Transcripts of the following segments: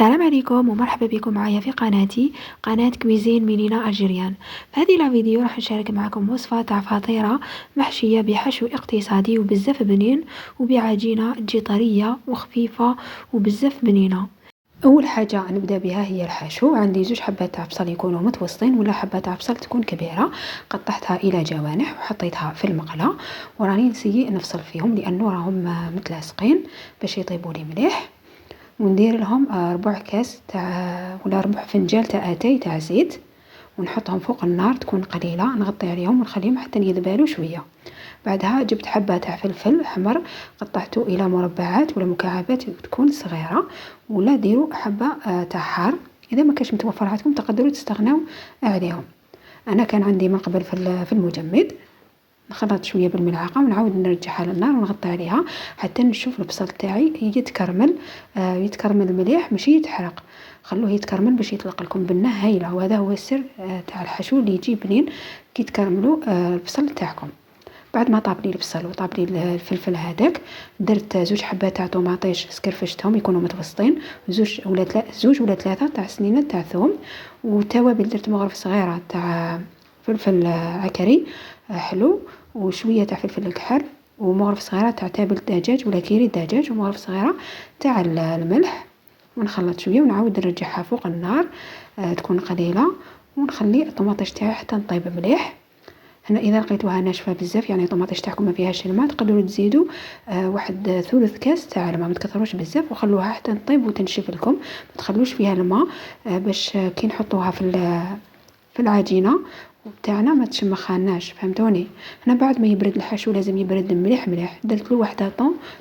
السلام عليكم ومرحبا بكم معايا في قناتي قناة كويزين ميلينا ألجيريان. في هذه الفيديو راح نشارك معكم وصفة تاع فطيرة محشية بحشو اقتصادي وبزاف بنين وبعجينة تجي طرية وخفيفة وبزاف بنينة. اول حاجه نبدا بها هي الحشو. عندي زوج حبات تاع بصل يكونوا متوسطين ولا حبه تاع بصل تكون كبيره، قطعتها الى جوانح وحطيتها في المقله وراني نسيي نفصل فيهم لانه راهم متلاصقين باش يطيبوا لي مليح. وندير لهم ربع كاس تاع ولا ربع فنجان تاع اتاي تاع زيت ونحطهم فوق النار تكون قليله، نغطي عليهم ونخليهم حتى يذبالوا شويه. بعدها جبت حبه تاع فلفل احمر قطعته الى مربعات ولا مكعبات تكون صغيره، ولا ديروا حبه تاع حار. اذا ما كانش متوفر عندكم تقدروا تستغنوا عليهم. انا كان عندي من قبل في المجمد. نخلط شويه بالملعقه ونعاود نرجعها للنار ونغطي عليها حتى نشوف البصل تاعي يتكرمل. يتكرمل مليح ماشي يتحرق، خلوه يتكرمل باش يطلق لكم بنه هايله. وهذا هو السر تاع الحشو اللي يجي بنين كي تكرملوا البصل تاعكم. بعد ما طاب لي البصل وطاب لي الفلفل هذاك، درت زوج حبات تاع طوماطيش سكرفشتهم يكونوا متوسطين، زوج ولا ثلاثه تاع سنينه تاع ثوم، وتوابل درت مغرف صغيره تاع فلفل عكري حلو، وشويه تاع فلفل الكحل، ومغرف صغيره تاع تابل دجاج ولا كيري دجاج، ومغرف صغيره تاع الملح. ونخلط شويه ونعاود نرجعها فوق النار تكون قليله، ونخلي الطوماطيش تاعي حتى نطيب مليح. هنا اذا لقيتوها ناشفه بزاف يعني الطوماطيش تاعكم ما فيهاش الماء، تقدروا تزيدوا واحد ثلث كاس تاع الماء، ما تكثروش بزاف وخلوها حتى تطيب وتنشف لكم. ما تخلوش فيها الماء باش كي نحطوها في العجينه تاعنا ما تشمخاناش، فهمتوني؟ هنا بعد ما يبرد الحشو لازم يبرد مليح مليح. درت له واحده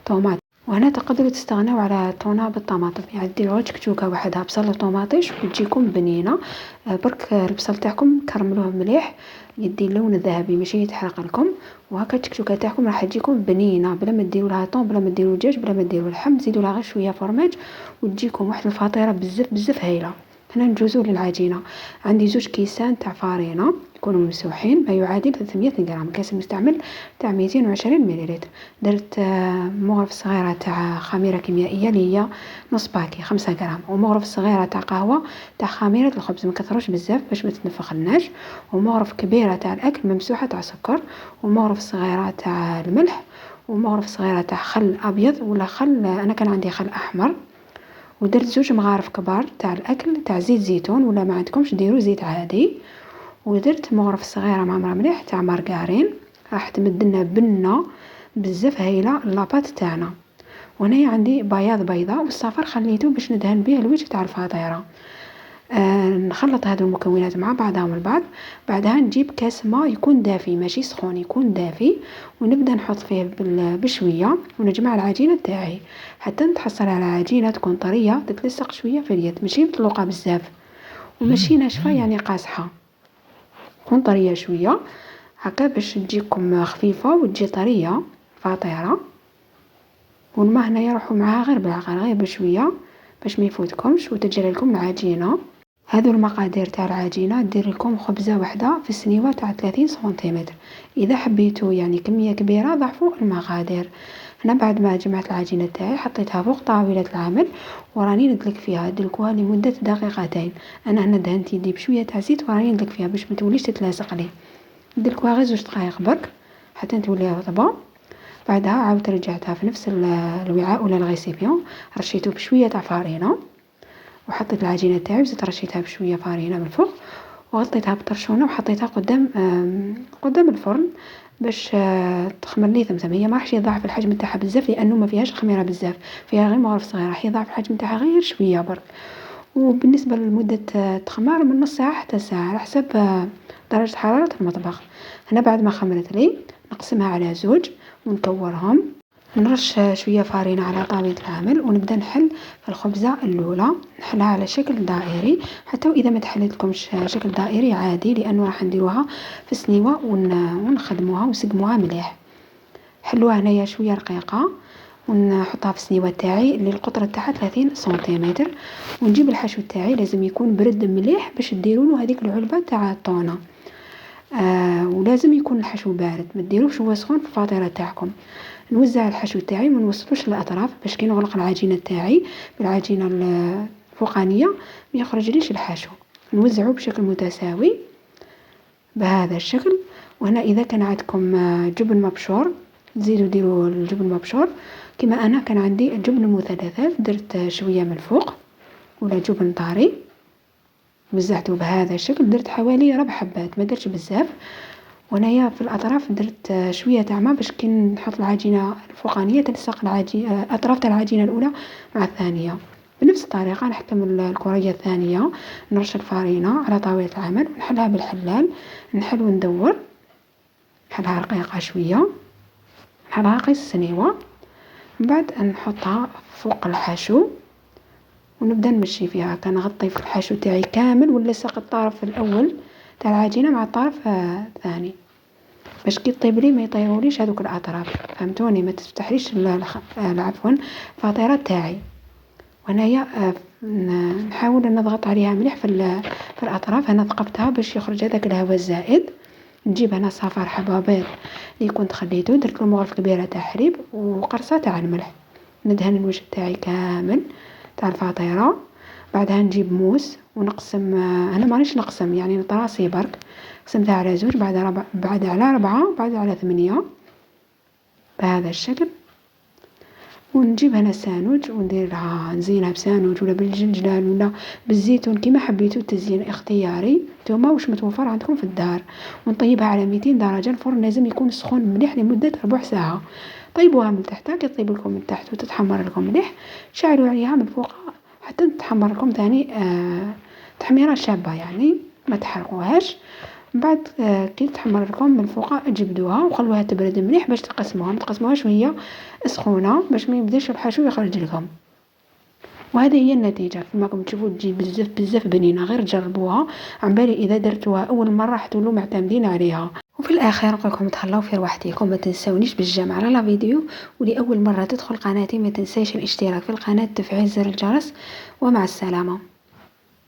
طوماط. وهنا تقدروا تستغنوا على طونه بالطماطم، يعني ديروا تكتوكه وحدها بصل وطماطيش وتجيكم بنينه. برك البصل تاعكم كرملوه مليح يدي اللون الذهبي ماشي يتحرق لكم، وهكا التكتوكه تاعكم راح تجيكم بنينه بلا ما ديروا لها طون، بلا ما ديروا دجاج، بلا ما ديروا لحم. زيدوا لها غير شويه فرماج وتجيكم واحد الفطيره بزاف بزاف هايله. هنا نجوزو للعجينه. عندي زوج كيسان تاع فارينه يكونوا ممسوحين ما يعادل 300 غرام، كاس مستعمل تاع 220 مليلتر. درت مغرف صغيره تاع خميره كيميائيه اللي هي نص باكي 5 غرام، ومغرف صغيره تاع قهوه تاع خميره الخبز ما كثروش بزاف باش ما تنفخلناش، ومغرف كبيره تاع الاكل ممسوحه تاع سكر، ومغرف صغيره تاع الملح، ومغرف صغيره تاع خل ابيض ولا خل، انا كان عندي خل احمر. ودرت زوج مغارف كبار تاع الاكل تاع زيت زيتون ولا ما عندكمش ديروا زيت عادي. ودرت مغرف صغيره معمره مليح تاع مارغرين راح تمدلنا بنه بزاف هايله لاباط تاعنا. وهنايا عندي بياض بيضاء والصفر خليته باش ندهن به الوجه تاع الفطيره. نخلط هذو المكونات مع بعضهم البعض. بعدها نجيب كاس ماء يكون دافي ماشي سخون، يكون دافي، ونبدا نحط فيه بشويه ونجمع العجينه تاعي حتى نتحصل على عجينه تكون طريه تتلصق شويه في اليد، ماشي مطلوقه بزاف وماشي ناشفه يعني قاصحه، تكون طريه شويه هكا باش تجيكم خفيفه وتجي طريه فطيره. والماء هنايا روحوا معاها غير بالعقل غير بشويه باش ما يفوتكمش وتجري لكم العجينه. هذو المقادير تاع العجينه دير لكم خبزه واحده في السنيوه تاع 30 سنتيمتر. اذا حبيتوا يعني كميه كبيره ضعفوا المقادير. هنا بعد ما جمعت العجينه تاعي حطيتها فوق طاوله العمل وراني ندلك فيها، دلكوها لمده دقيقتين. انا هنا دهنت يدي بشويه تاع زيت وراني ندلك فيها باش ما توليش تتلاصق لي. دلكوها غير 2 دقائق برك حتى تولي رطبه. بعدها عاودت رجعتها في نفس الوعاء ولا الغيسيبيون، رشيته بشويه تاع فارينه وحطيت العجينه تاعي وزيت رشيتها بشويه فارينه من الفوق وغطيتها بطرشونه وحطيتها قدام الفرن باش تخمر لي ثمثم. هي ما راحش يضاعف الحجم تاعها بزاف لانه ما فيهاش خميره بزاف، فيها غير مغرف صغير، راح يضاعف الحجم تاعها غير شويه برك. وبالنسبه لمده تخمار من نص ساعه حتى ساعه على حسب درجه حراره المطبخ. هنا بعد ما خمرت لي نقسمها على زوج ونكورهم، نرش شويه فارينه على طاوله العمل ونبدا نحل في الخبزه الاولى. نحلها على شكل دائري، حتى واذا ما تحلتلكمش شكل دائري عادي لانه راح نديروها في السنيوه ونخدموها ونسقموها مليح. حلوها هنايا شويه رقيقه ونحطها في السنيوه تاعي اللي القطر تاعها 30 سنتيمتر. ونجيب الحشو تاعي لازم يكون برد مليح باش ديروا له هذيك العلبه تاع الطونه. ولازم يكون الحشو بارد، ما ديروش هو سخون في الفطيره تاعكم. نوزع الحشو تاعي ما نوصلوش للاطراف باش كي نغلق العجينه تاعي بالعجينه الفوقانية ما يخرجليش الحشو. نوزعه بشكل متساوي بهذا الشكل. وهنا اذا كان عندكم جبن مبشور تزيدوا ديروا الجبن مبشور. كما انا كان عندي الجبن المثلثات درت شويه من الفوق ولا جبن طاري وزعته بهذا الشكل. درت حوالي 4 حبات ما درتش بزاف. وهنايا في الاطراف درت شويه تاع ماء باش كي نحط العجينه الفوقانيه تلصق العجينه اطراف تاع العجينه الاولى مع الثانيه. بنفس الطريقه نحكم الكريه الثانيه. نرش الفارينه على طاوله العمل ونحلها بالحلال. نحل وندور نحلها رقيقه شويه نحلها قيس السنيوه. من بعد نحطها فوق الحشو ونبدا نمشي فيها. كنغطي في الحشو تاعي كامل ونلصق الطرف الاول تاع العجينه مع الطرف الثاني باش كي طيب لي ما يطيروليش هذوك الاطراف. فهمتوني؟ ما تفتحليش عفوا الفطيره تاعي. وهنايا نحاول نضغط عليها مليح في الاطراف. انا ثقبتها باش يخرج هذاك الهواء الزائد. نجيب هنا صفار حبه بيض اللي كنت خليته درت له مغرفه كبيره تاع حليب وقرصه تاع الملح. ندهن الوجه تاعي كامل تاع الفطيره. بعدها نجيب موس ونقسم. انا مانيش نقسم يعني نطراسي برك قسمتها على 2 بعد على 4 بعد على 8 بهذا الشكل. ونجيب هنا سانوج ونديرها نزينها بسانوج ولا بالجنجلان ولا بالزيتون كما حبيتوا. التزيين اختياري نتوما واش متوفر عندكم في الدار. ونطيبها على 200 درجه. الفرن لازم يكون سخون مليح لمده ربع ساعه. طيبوها من تحت كي طيب لكم من تحت وتتحمر لكم مليح شعلوا عليها من فوق حتى تتحمر لكم ثاني تحميره شابه يعني ما تحرقوهاش. بعد كي تحمر لكم من فوق جبدوها وخلوها تبرد مليح باش تقسموها. ما تقسموهاش وهي سخونه باش ما يبداش الحشو يخرج لكم. وهذه هي النتيجه كما راكم تشوفوا تجي بزاف بنينه. غير جربوها عن بالي اذا درتوها اول مره حتولوا معتمدين عليها. وفي الاخير نقول لكم تهلاو في رواحتكم. ما تنسونيش بالجمع على لا فيديو. ولاول مره تدخل قناتي ما تنساش الاشتراك في القناه تفعيل زر الجرس. ومع السلامه.